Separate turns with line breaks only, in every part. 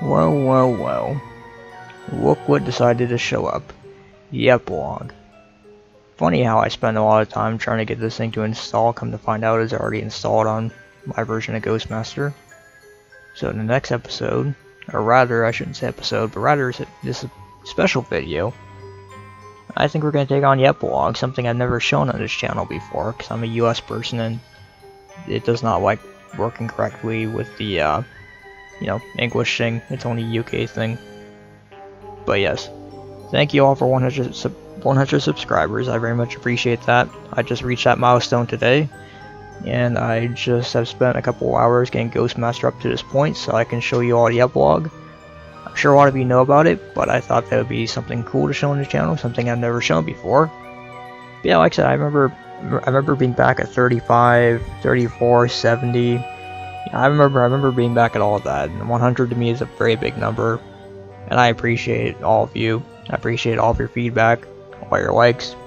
Well. Look what decided to show up. The epilogue. Funny how I spend a lot of time trying to get this thing to install, come to find out it's already installed on my version of Ghostmaster. So in the next episode, or rather, I shouldn't say episode, but rather this special video, I think we're going to take on the epilogue, something I've never shown on this channel before, because I'm a US person and it does not like working correctly with the, English thing. It's only a UK thing. But yes, thank you all for 100 subscribers. I very much appreciate that. I just reached that milestone today, and I just have spent a couple hours getting Ghostmaster up to this point so I can show you all the epilogue. I'm sure a lot of you know about it, but I thought that would be something cool to show on the channel, something I've never shown before. But yeah, like I said, I remember being back at 35, 34, 70. I remember being back at all of that, and 100 to me is a very big number. And I appreciate all of you. I appreciate all of your feedback, all your likes,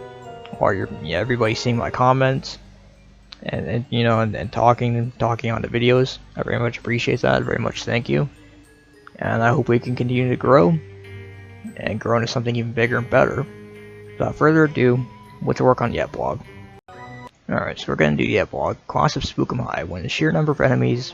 all your everybody seeing my comments, and talking on the videos. I very much appreciate that. Very much thank you. And I hope we can continue to grow and grow into something even bigger and better. Without further ado, let's work on the epilogue. Alright, so we're gonna do the epilogue. Class of Spook High. When the sheer number of enemies.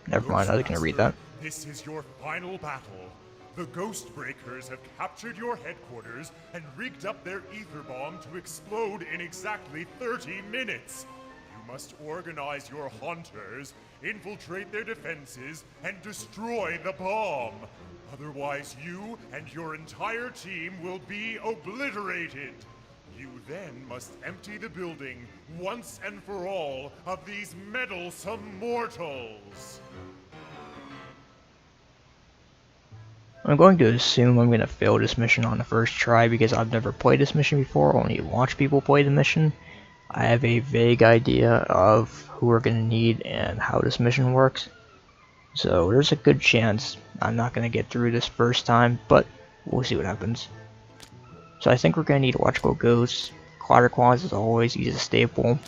Never mind, I was gonna read that.
This is your final battle. The Ghost Breakers have captured your headquarters and rigged up their ether bomb to explode in exactly 30 minutes. You must organize your hunters, infiltrate their defenses, and destroy the bomb. Otherwise, you and your entire team will be obliterated. You then must empty the building once and for all of these meddlesome mortals.
I'm going to assume I'm going to fail this mission on the first try because I've never played this mission before, only watched people play the mission. I have a vague idea of who we're going to need and how this mission works. So there's a good chance I'm not going to get through this first time, but we'll see what happens. So I think we're going to need electrical ghosts. Clotter claws as always, he's a staple.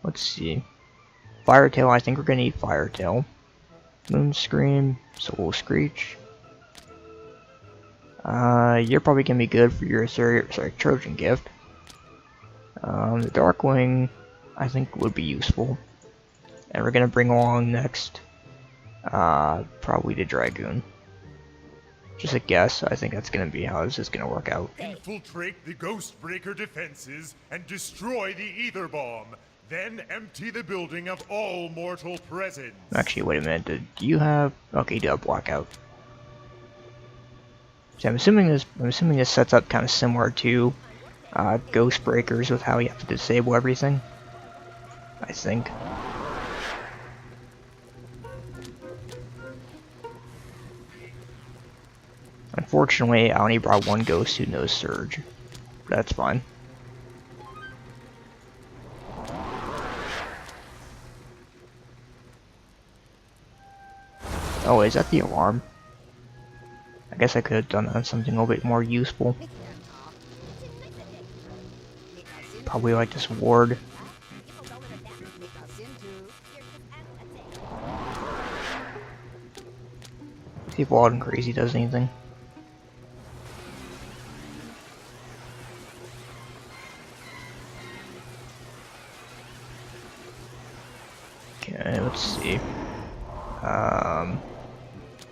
Let's see. Firetail, I think we're going to need Firetail. Moon Scream, Soul Screech. You're probably gonna be good for your Trojan gift. The Darkwing, I think, would be useful. And we're gonna bring along next, probably the Dragoon. Just a guess. I think that's gonna be how this is gonna work out.
Infiltrate the Ghostbreaker defenses and destroy the ether bomb. Then empty the building of all mortal presence.
Actually, wait a minute. Do you have? Okay, you do have blackout. So I'm assuming this sets up kind of similar to Ghost Breakers with how you have to disable everything. I think. Unfortunately, I only brought one ghost who knows Surge. That's fine. Oh, is that the alarm? I guess I could have done that on something a little bit more useful. Probably like this ward. See if Wild and Crazy does anything. Okay, let's see.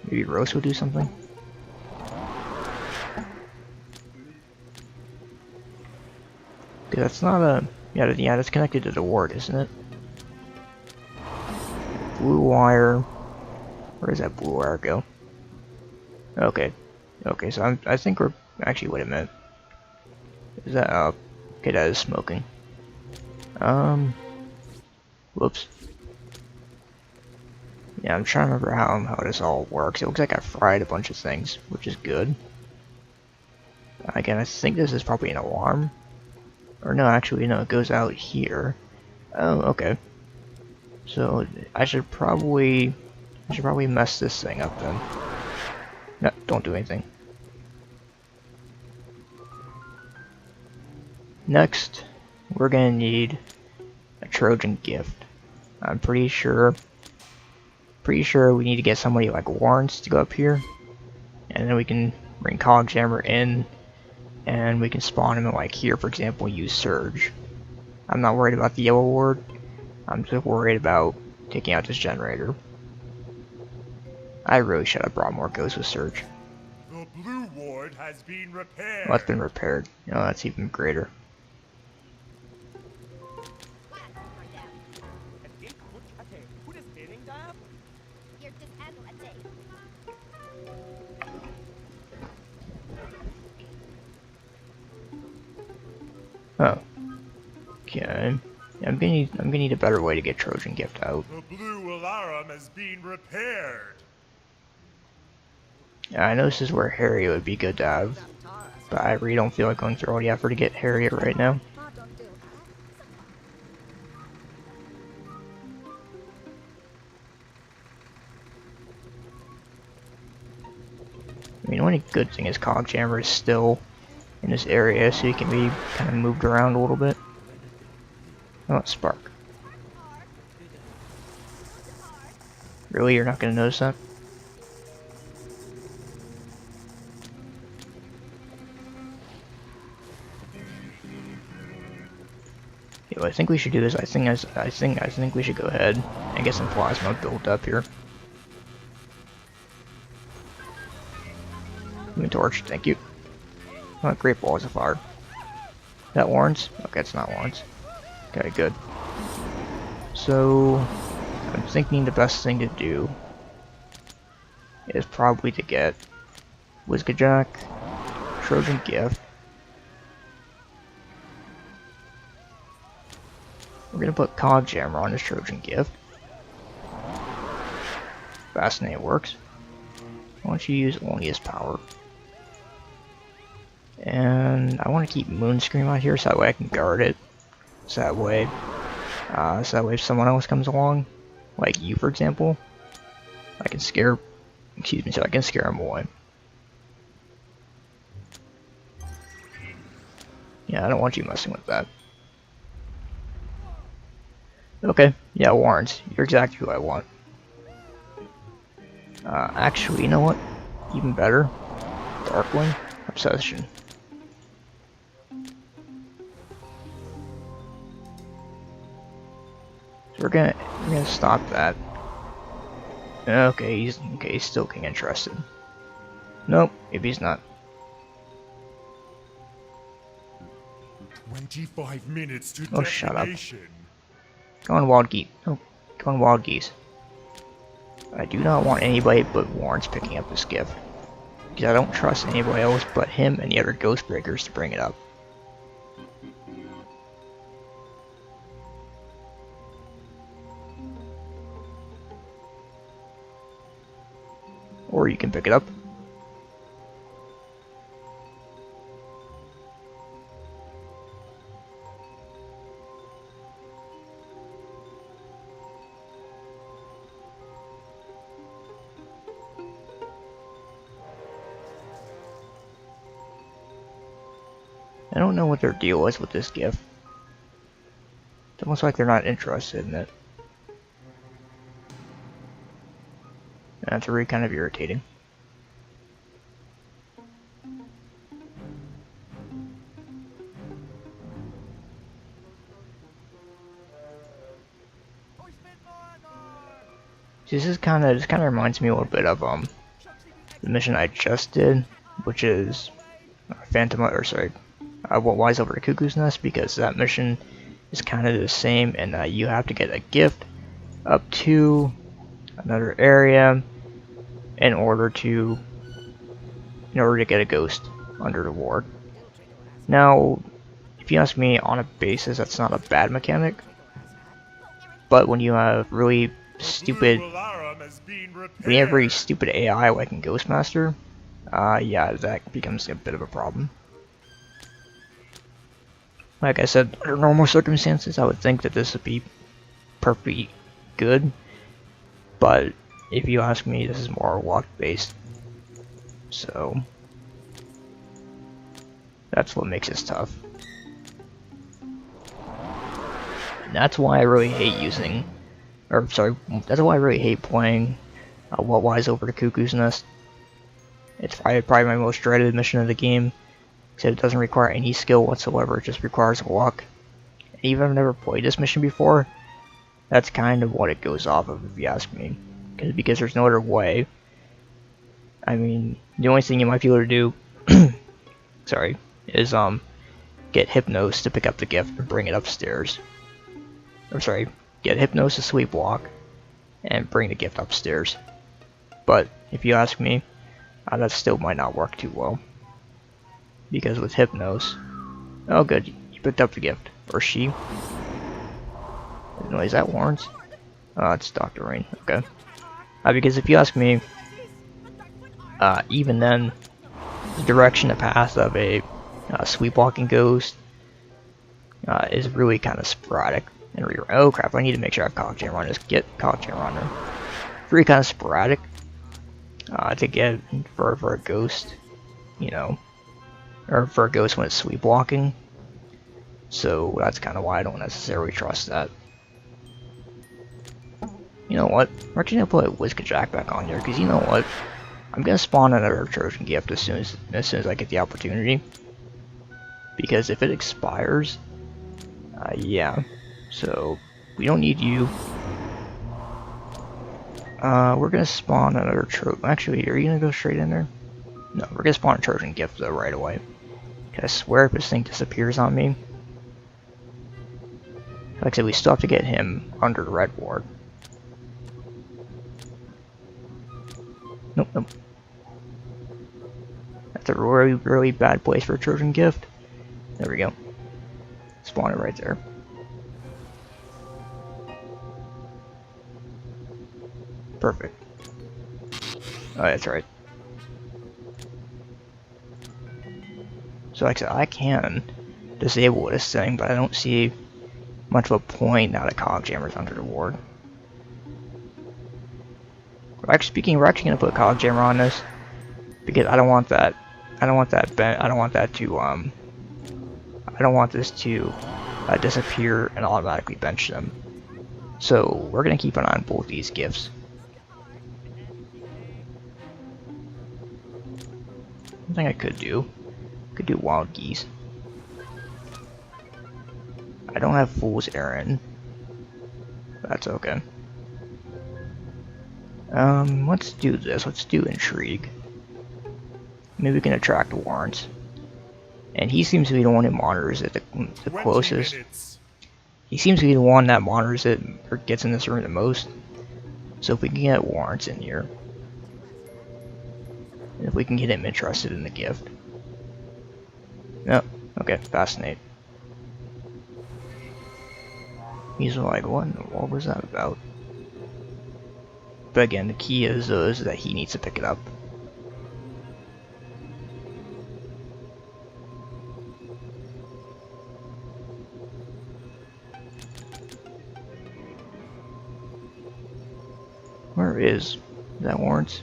Maybe Rose will do something. That's not a yeah. That's connected to the ward, isn't it? Blue wire. Where does that blue wire go? Okay, so I think we're actually. Wait a minute. Is that okay? That is smoking. Whoops. Yeah, I'm trying to remember how this all works. It looks like I fried a bunch of things, which is good. Again, I think this is probably an alarm. Or no, actually, no, it goes out here. Oh, okay. So I should probably mess this thing up then. No, don't do anything. Next, we're gonna need a Trojan gift. I'm pretty sure Pretty sure we need to get somebody like Lawrence to go up here, and then we can bring Cogjammer in, and we can spawn him in like here, for example, use Surge. I'm not worried about the yellow ward, I'm just worried about taking out this generator. I really should have brought more ghosts with Surge.
The blue ward has been repaired.
Well, that's been repaired. You know, that's even greater. Oh. Okay. I'm gonna need a better way to get Trojan Gift out.
The blue alarm has been repaired.
Yeah, I know this is where Harriet would be good to have, but I really don't feel like going through all the effort to get Harriet right now. I mean, the only good thing is Cogjammer is still in this area, so he can be kind of moved around a little bit. Oh, Spark. Really? You're not going to notice that? Yeah, what I think we should do is I think we should go ahead and get some plasma built up here. Give me a torch, thank you. Oh, great balls of fire. Is that Lawrence? Okay, it's not Lawrence. Okay, good. So, I'm thinking the best thing to do is probably to get Whizkajack, Trojan Gift. We're gonna put Cogjammer on his Trojan Gift. Fascinating, works. Why don't you use only his power? And I want to keep Moonscream out here so that way I can guard it. So that way if someone else comes along, like you for example, I can scare, so I can scare him away. Yeah, I don't want you messing with that. Okay, yeah, Lawrence, you're exactly who I want. Actually, you know what? Even better, Darkling Obsession. So we're gonna stop that. Okay, he's still getting interested. Nope, maybe he's not.
25 minutes to
Oh, shut up.
detonation.
Go on, Wild Geese. Oh, go on, Wild Geese. I do not want anybody but Lawrence picking up this gift, because I don't trust anybody else but him and the other Ghost Breakers to bring it up. Or you can pick it up. I don't know what their deal is with this gift. It's almost like they're not interested in it. And that's really kind of irritating. See, this kind of reminds me a little bit of the mission I just did, which is Wise Over the Cuckoo's Nest, because that mission is kind of the same, and you have to get a gift up to another area in order to get a ghost under the ward. Now, if you ask me, on a basis, that's not a bad mechanic, but when you have really stupid, when you have really stupid AI like in Ghostmaster, yeah, that becomes a bit of a problem. Like I said, under normal circumstances, I would think that this would be perfectly good, but if you ask me, this is more luck based, so that's what makes this tough. And that's why I really hate using or sorry, that's why I really hate playing What Lies Over the Cuckoo's Nest. It's probably my most dreaded mission of the game, because it doesn't require any skill whatsoever, it just requires luck. And even if I've never played this mission before, that's kind of what it goes off of, if you ask me. Because there's no other way. I mean, the only thing you might be able to do, sorry, is get Hypnos to pick up the gift and bring it upstairs. Or sorry, get Hypnos to sleepwalk and bring the gift upstairs. But if you ask me, that still might not work too well. Because with Hypnos, oh good, you picked up the gift. Or she. No, is that Lawrence? Oh, it's Dr. Rain, okay. Because if you ask me, even then, the direction, the path of a sleepwalking ghost is really kind of sporadic. And oh crap, I need to make sure I have Cog Jam on this. Get Cog Jam on there. Really kind of sporadic to get for a ghost, you know, or for a ghost when it's sleepwalking. So that's kind of why I don't necessarily trust that. You know what? We're actually gonna put Whisker-Jack back on there, because you know what? I'm gonna spawn another Trojan gift as soon as I get the opportunity. Because if it expires, yeah. So we don't need you. We're gonna spawn another Trojan. Actually, are you gonna go straight in there? No, we're gonna spawn a Trojan gift though right away. I swear if this thing disappears on me. Like I said, we still have to get him under the red ward. Nope, nope. That's a really, really bad place for a Trojan gift. There we go. Spawn it right there. Perfect. Oh, that's right. So like I said, I can disable this thing, but I don't see much of a point now that Cog Jammer's under the ward. Speaking, we're actually gonna put Cog Jammer on this because I don't want that. I don't want that. I don't want that to. I don't want this to disappear and automatically bench them. So we're gonna keep an eye on both these gifts. One thing I could do Wild Geese. I don't have Fool's Errand. That's okay. Let's do this. Let's do Intrigue. Maybe we can attract Lawrence. And he seems to be the one who monitors it the closest.
Minutes.
He seems to be the one that monitors it or gets in this room the most. So if we can get Lawrence in here. And if we can get him interested in the gift. No, okay, Fascinate. He's like, what was that about? But again, the key is that he needs to pick it up. Where is that Lawrence?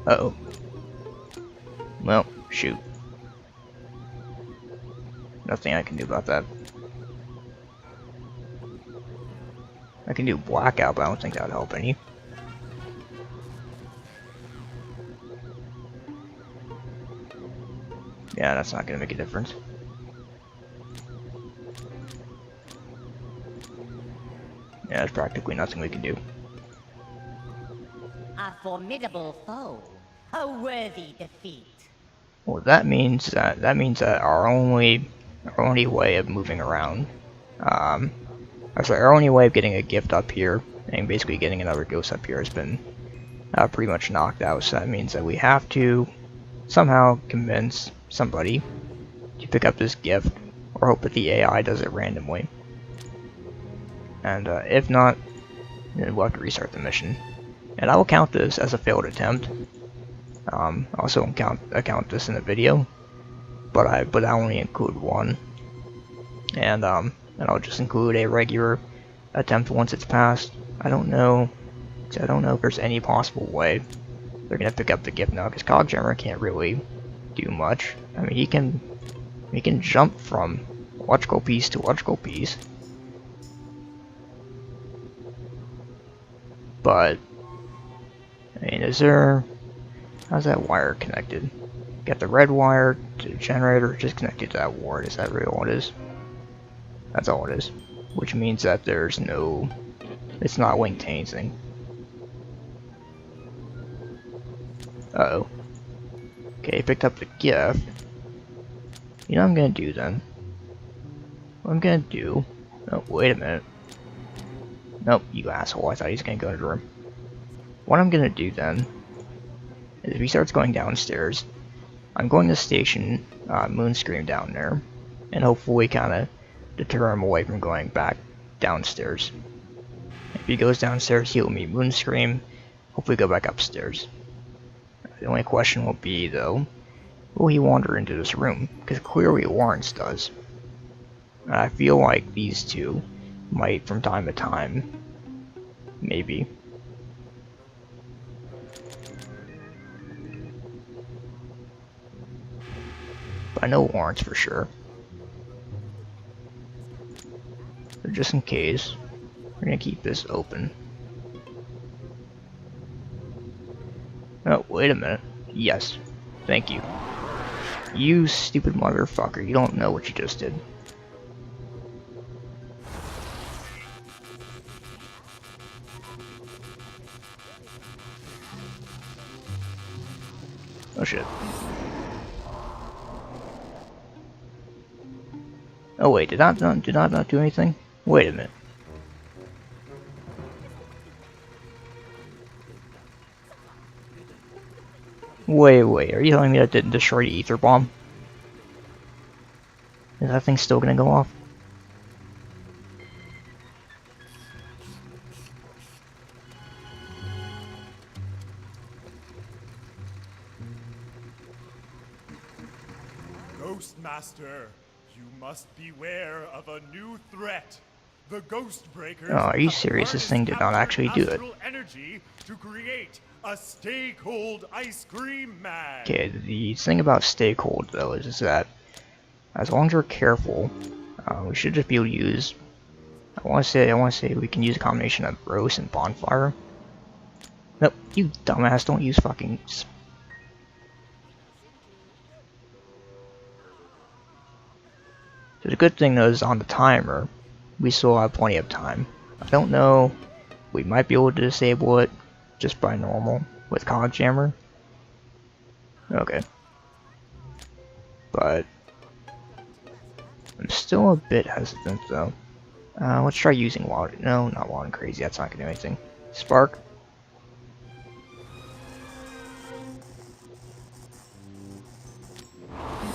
Uh-oh. Well, shoot. Nothing I can do about that. I can do Blackout, but I don't think that would help any. Yeah, that's not going to make a difference. Yeah, there's practically nothing we can do.
A formidable foe, a worthy defeat.
Well, that means that our only way of moving around, our only way of getting a gift up here and basically getting another ghost up here has been pretty much knocked out. So that means that we have to somehow convince somebody to pick up this gift, or hope that the AI does it randomly. And if not, then we'll have to restart the mission. And I will count this as a failed attempt. I also won't count this in the video, but I only include one. And I'll just include a regular attempt once it's passed. I don't know if there's any possible way they're gonna pick up the gift now, because Cogjammer can't really do much. I mean, he can jump from electrical piece to electrical piece, But I mean, how's that wire connected? Got the red wire to the generator just connected to that ward. Is that really all it is? That's all it is. Which means that it's not linked to anything. Uh-oh. Okay, picked up the gift. You know what I'm gonna do then? What I'm gonna do... Oh, wait a minute. Nope, you asshole. I thought he was gonna go to the room. What I'm gonna do then is if he starts going downstairs, I'm going to station Moonscream down there, and hopefully kind of deter him away from going back downstairs. If he goes downstairs, he'll meet Moonscream, hopefully go back upstairs. The only question will be, though, will he wander into this room? Because clearly Lawrence does. And I feel like these two might, from time to time, maybe. But I know Lawrence for sure. So just in case, we're gonna keep this open. Oh, wait a minute. Yes. Thank you. You stupid motherfucker, you don't know what you just did. Oh shit. Oh wait, did I not do anything? Wait a minute. Wait, are you telling me that didn't destroy the ether bomb? Is that thing still gonna go off?
Ghostmaster, you must beware of a new threat. The Ghost Breakers.
Oh, are you serious? This thing did not actually do it.
Energy to create a stay cold ice cream man.
Okay, the thing about stay cold though is that as long as we're careful, we should just be able to use. I want to say we can use a combination of roast and bonfire. Nope, you dumbass! Don't use fucking. So the good thing though is on the timer, we still have plenty of time. I don't know, we might be able to disable it just by normal with Cog Jammer. Okay. But I'm still a bit hesitant though. Let's try using Wild. No, not Wild and Crazy, that's not gonna do anything. Spark.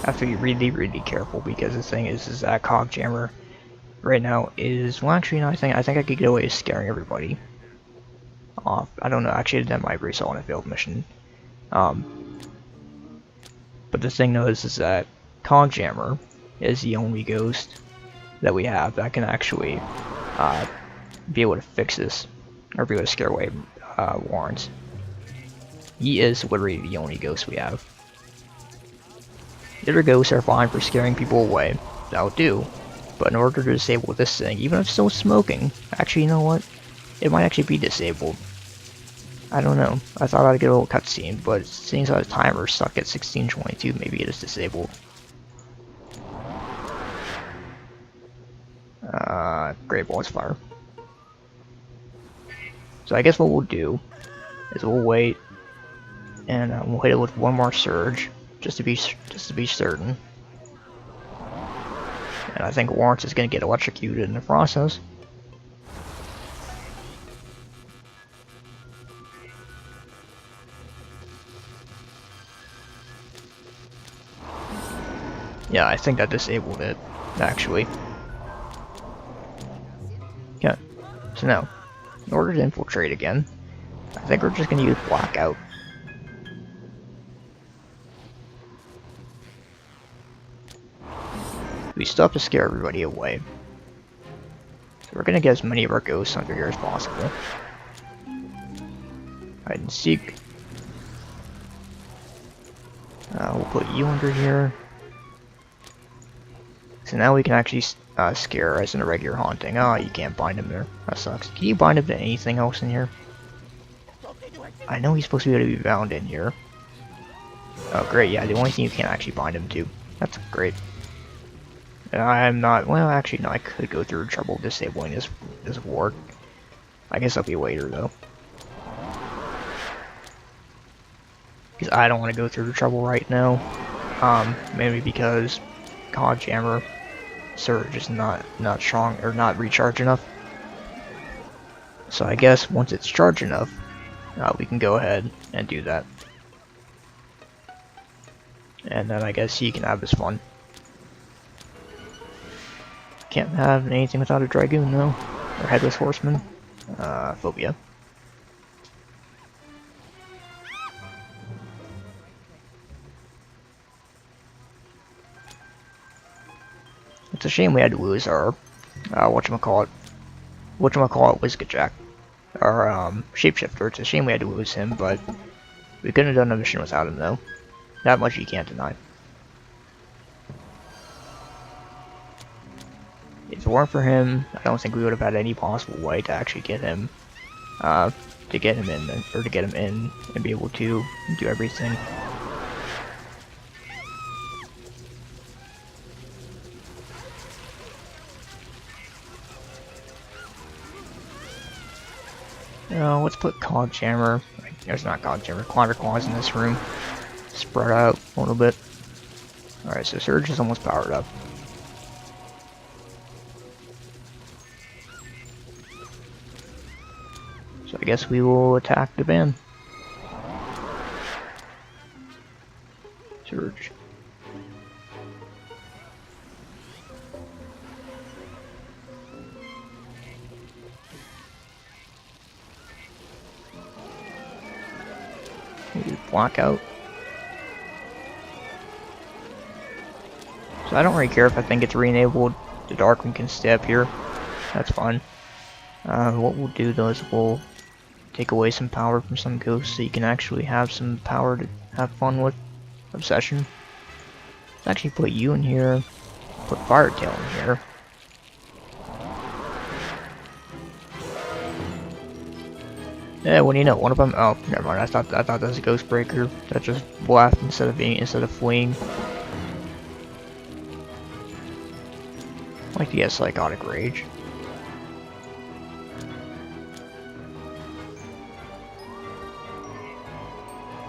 I have to be really careful because the thing is that Cog Jammer right now is, well actually no, I think I could get away with scaring everybody off. I don't know, actually that might result in a failed mission. But the thing though is that Cog Jammer is the only ghost that we have that can actually be able to fix this, or be able to scare away Lawrence. He is literally the only ghost we have. The other ghosts are fine for scaring people away, that'll do, but in order to disable this thing, even if it's still smoking, actually you know what, it might actually be disabled. I don't know, I thought I'd get a little cutscene, but it seems like the timer's stuck at 1622, maybe it is disabled. Great Balls Fire. So I guess what we'll do is we'll wait, and we'll hit it with one more surge, just to be certain. And I think Lawrence is going to get electrocuted in the process. Yeah, I think that disabled it, actually. Yeah, so now, in order to infiltrate again, I think we're just going to use Blackout. We still have to scare everybody away. So we're going to get as many of our ghosts under here as possible. Hide and seek. We'll put you under here. So now we can actually scare as in a regular haunting. Oh, you can't bind him there. That sucks. Can you bind him to anything else in here? I know he's supposed to be able to be bound in here. Oh great, yeah, the only thing you can't actually bind him to. That's great. I'm not, well actually no, I could go through trouble disabling this ward. I guess I'll be later though. Because I don't want to go through the trouble right now. Maybe because COD Jammer Surge is not strong or not recharged enough. So I guess once it's charged enough, we can go ahead and do that. And then I guess he can have his fun. Can't have anything without a Dragoon though, or Headless Horseman. Phobia. It's a shame we had to lose our, whatchamacallit, Whisketjack, our, Shapeshifter. It's a shame we had to lose him, but we couldn't have done the mission without him though. That much you can't deny. If it weren't for him, I don't think we would have had any possible way to actually get him, in, or to get him in and be able to do everything. Let's put COD Jammer. There's not COD Jammer. Quadra Claws in this room. Spread out a little bit. Alright, so Surge is almost powered up. So I guess we will attack the van. Surge. Blackout. So I don't really care if I think it's re-enabled. The Darkling can stay up here. That's fine. What we'll do though is we'll take away some power from some ghosts so you can actually have some power to have fun with. Obsession. Let's actually put you in here. Put Firetail in here. Yeah, what do you know? One of them. Oh, never mind. I thought that was a Ghost Breaker that just left instead of fleeing. I like to get Psychotic Rage.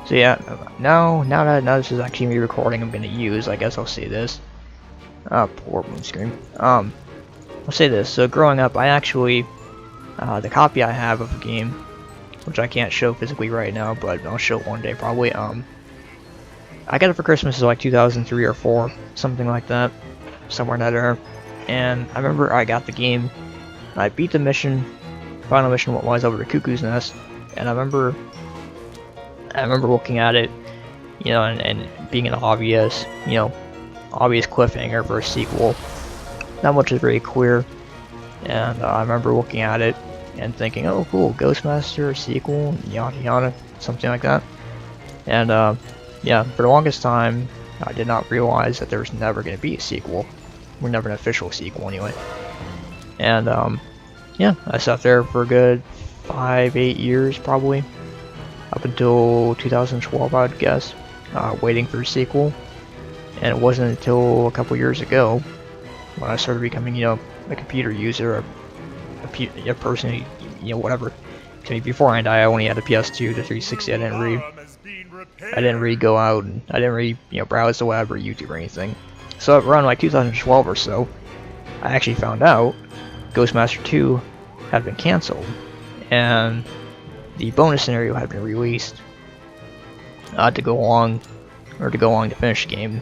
So yeah, now this is actually me recording. I'm gonna use. I guess I'll say this. Poor Moonscream. I'll say this. So growing up, I actually the copy I have of the game, which I can't show physically right now, but I'll show it one day probably. I got it for Christmas in like 2003 or 4, something like that, somewhere in that era. And I remember I got the game, I beat the mission, final mission was over to Cuckoo's Nest, and I remember looking at it, you know, and being an obvious, you know, obvious cliffhanger for a sequel. Not much is very clear, and I remember looking at it and thinking, oh cool, Ghostmaster sequel, yada yada, something like that. And yeah, for the longest time, I did not realize that there was never going to be a sequel. We're never an official sequel anyway. And yeah, I sat there for a good 5-8 years probably, up until 2012 I'd guess, waiting for a sequel. And it wasn't until a couple years ago when I started becoming, you know, a computer user, a person who, you know, whatever. I mean, beforehand I only had a PS2 to 360. I didn't really go out and I didn't really, you know, browse the web or YouTube or anything. So around like 2012 or so, I actually found out Ghostmaster 2 had been canceled and the bonus scenario had been released to go along to finish the game.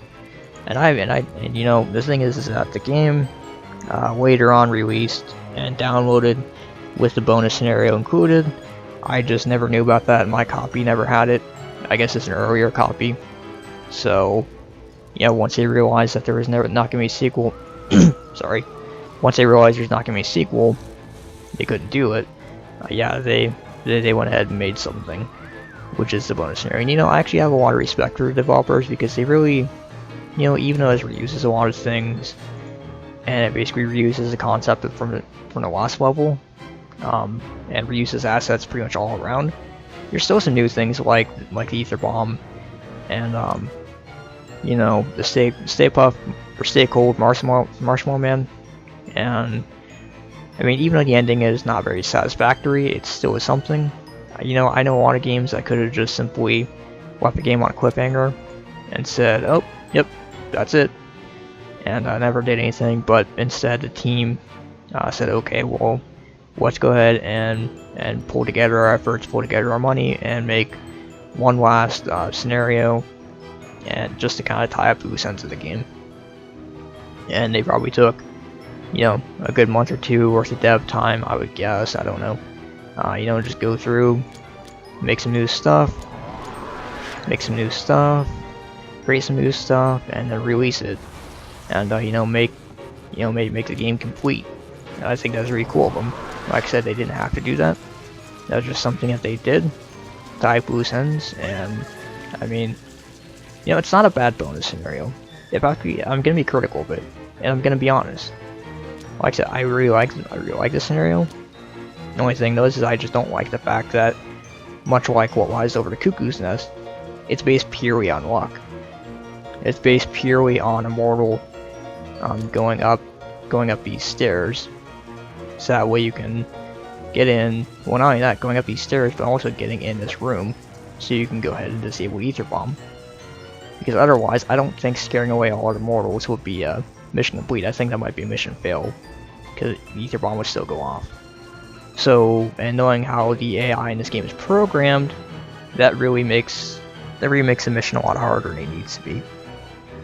And you know, the thing is that the game later on released and downloaded with the bonus scenario included. I just never knew about that. My copy never had it. I guess it's an earlier copy. So, yeah, once they realized that there was not going to be a sequel, sorry, once they realized there's not going to be a sequel, they couldn't do it. Yeah, they went ahead and made something, which is the bonus scenario. And you know, I actually have a lot of respect for developers because they really, you know, even though it reuses a lot of things, and it basically reuses the concept from the last level, and reuses assets pretty much all around, there's still some new things like the ether bomb, and you know, the stay puff or stay cold marshmallow man, and I mean, even though the ending is not very satisfactory, it still is something. You know, I know a lot of games that could have just simply left the game on a cliffhanger and said, oh, yep, that's it, and I never did anything, but instead the team said, okay, well, let's go ahead and pull together our efforts, pull together our money, and make one last scenario, and just to kind of tie up the loose ends of the game. And they probably took, you know, a good month or two worth of dev time, I would guess. I don't know. You know, just go through, make some new stuff, create some new stuff, and then release it, and you know, make the game complete. And I think that's really cool of them. Like I said, they didn't have to do that. That was just something that they did, tie up loose ends, and I mean, you know, it's not a bad bonus scenario. I'm gonna be critical of it, and I'm gonna be honest. Like I said, I really like this scenario. The only thing though is I just don't like the fact that, much like what lies over the Cuckoo's Nest, it's based purely on luck. It's based purely on Immortal going up these stairs, so that way you can get in. Well, not only that, going up these stairs, but also getting in this room, so you can go ahead and disable Ether Bomb. Because otherwise, I don't think scaring away all the mortals would be a mission complete. I think that might be a mission fail, because the Ether Bomb would still go off. So, and knowing how the AI in this game is programmed, that really makes the mission a lot harder than it needs to be.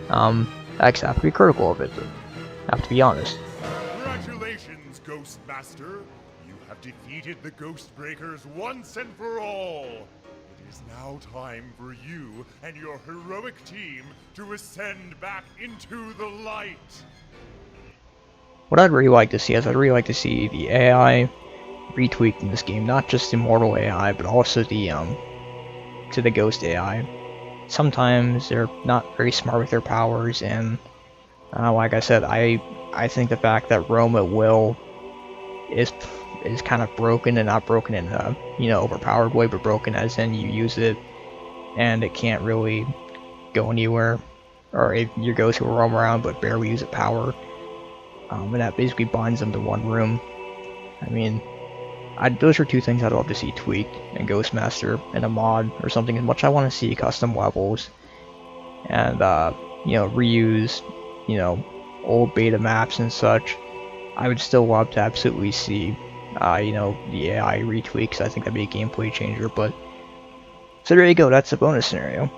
I actually have to be critical of it, but I have to be honest.
Congratulations, Ghost Master! You have defeated the Ghost Breakers once and for all! It is now time for you and your heroic team to ascend back into the light!
What I'd really like to see is I'd really like to see the AI retweaked in this game, not just the Immortal AI, but also the to the Ghost AI. Sometimes they're not very smart with their powers, and like I said, I think the fact that roam at will is kind of broken, and not broken in a, you know, overpowered way, but broken as in you use it and it can't really go anywhere, or if your ghost will roam around but barely use its power, and that basically binds them to one room. I mean, those are two things I'd love to see tweaked in Ghostmaster in a mod or something. As much as I want to see custom levels and you know, reuse, you know, old beta maps and such, I would still love to absolutely see you know, the AI retweaks. I think that'd be a gameplay changer. But so there you go, that's a bonus scenario.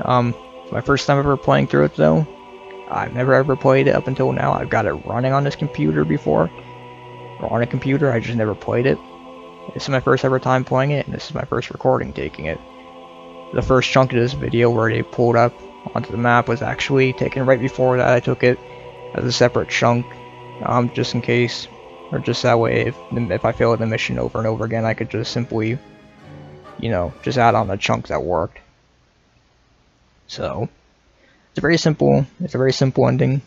My first time ever playing through it though. I've never ever played it up until now. I've got it running on this computer before, or on a computer, I just never played it. This is my first ever time playing it, and this is my first recording taking it. The first chunk of this video where they pulled up onto the map was actually taken right before that. I took it as a separate chunk, just in case, or just that way if I failed the mission over and over again, I could just simply, you know, just add on a chunk that worked. So it's a very simple ending.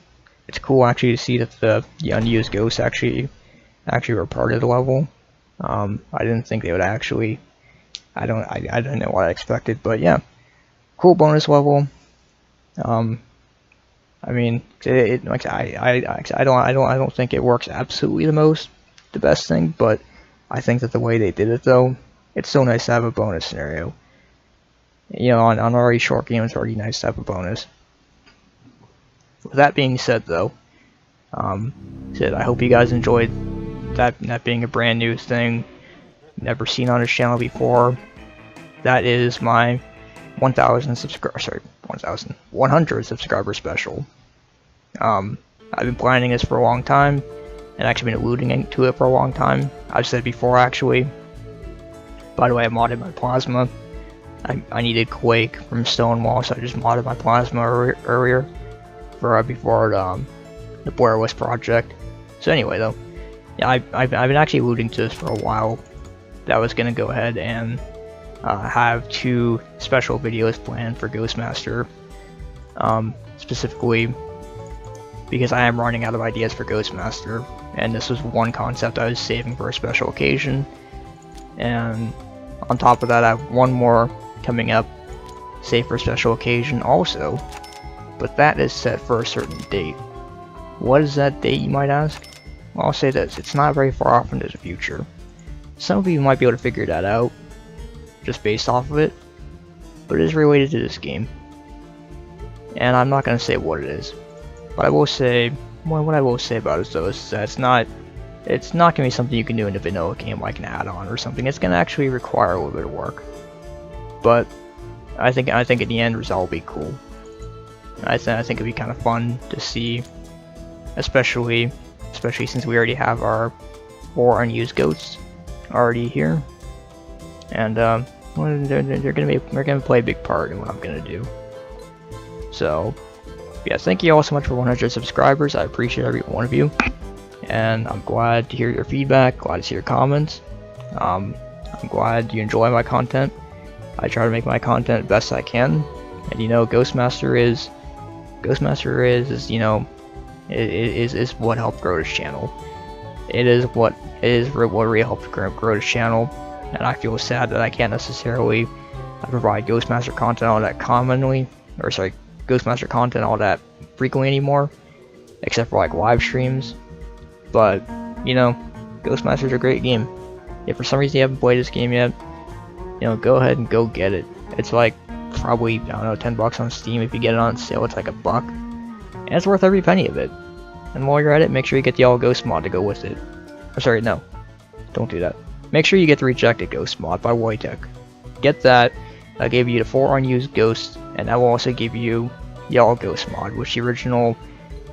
It's cool actually to see that the unused ghosts actually were part of the level. I didn't think they would actually. I don't know what I expected, but yeah, cool bonus level. I mean, like I don't think it works absolutely the best thing, but I think that the way they did it though, it's so nice to have a bonus scenario. You know, on already short game, it's already nice to have a bonus. With that being said though, I hope you guys enjoyed that being a brand new thing, never seen on this channel before. That is my 100 subscriber special. I've been planning this for a long time, and actually been alluding to it for a long time. I've said before actually. By the way, I modded my plasma. I needed Quake from Stonewall, so I just modded my plasma earlier before the Blair West project. So anyway though, yeah, I've been actually alluding to this for a while, that I was gonna go ahead and have 2 special videos planned for Ghostmaster, specifically because I am running out of ideas for Ghostmaster, and this was one concept I was saving for a special occasion. And On top of that, I have one more coming up, saved for a special occasion also, but that is set for a certain date. What is that date, you might ask? Well, I'll say this, it's not very far off into the future. Some of you might be able to figure that out, just based off of it, but it is related to this game. And I'm not going to say what it is, but I will say, what I will say about it though is that it's not going to be something you can do in a vanilla game like an add-on or something. It's going to actually require a little bit of work, but I think in the end result will be cool. I think it'd be kind of fun to see, especially since we already have our 4 unused ghosts already here, and they're gonna play a big part in what I'm gonna do. So yeah, thank you all so much for 100 subscribers. I appreciate every one of you, and I'm glad to hear your feedback, glad to see your comments. I'm glad you enjoy my content. I try to make my content best I can, and you know, Ghostmaster is you know, is what helped grow this channel. It is what really helped grow this channel, and I feel sad that I can't necessarily provide Ghostmaster content all that commonly, or sorry, Ghostmaster content all that frequently anymore, except for like live streams. But you know, Ghostmaster's a great game. If for some reason you haven't played this game yet, you know, go ahead and go get it. It's like probably, I don't know, 10 bucks on Steam. If you get it on sale, it's like $1, and it's worth every penny of it. And while you're at it, make sure you get the All Ghost mod to go with it. Or sorry, no, don't do that. Make sure you get the Rejected Ghost mod by Wojtek. Get that. I'll give you the 4 unused ghosts, and I will also give you the All Ghost mod, which the original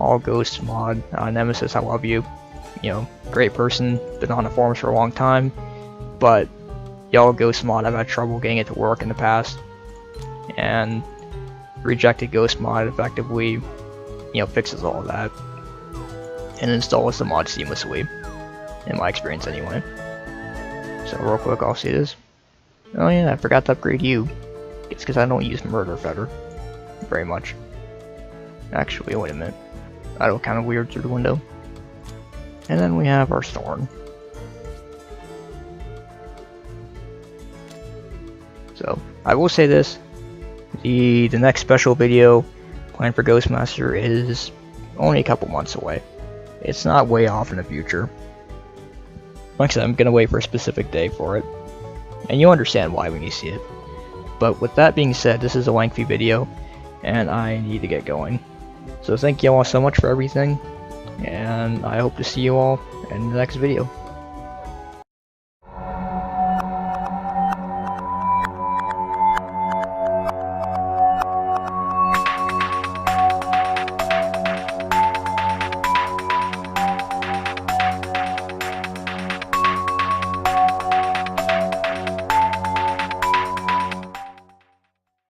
All Ghost mod, Nemesis, I love you. You know, great person, been on the forums for a long time, but the All Ghost mod, I've had trouble getting it to work in the past, and Rejected Ghost mod effectively, you know, fixes all of that and installs the mod seamlessly, in my experience anyway. So real quick, I'll see this. Oh yeah, I forgot to upgrade you. It's because I don't use Murder Feather very much. Actually, wait a minute. That looked kind of weird through the window. And then we have our Thorn. So, I will say this. The next special video planned for Ghostmaster is only a couple months away. It's not way off in the future. Like I said, I'm gonna wait for a specific day for it, and you'll understand why when you see it. But with that being said, this is a lengthy video, and I need to get going. So thank you all so much for everything, and I hope to see you all in the next video.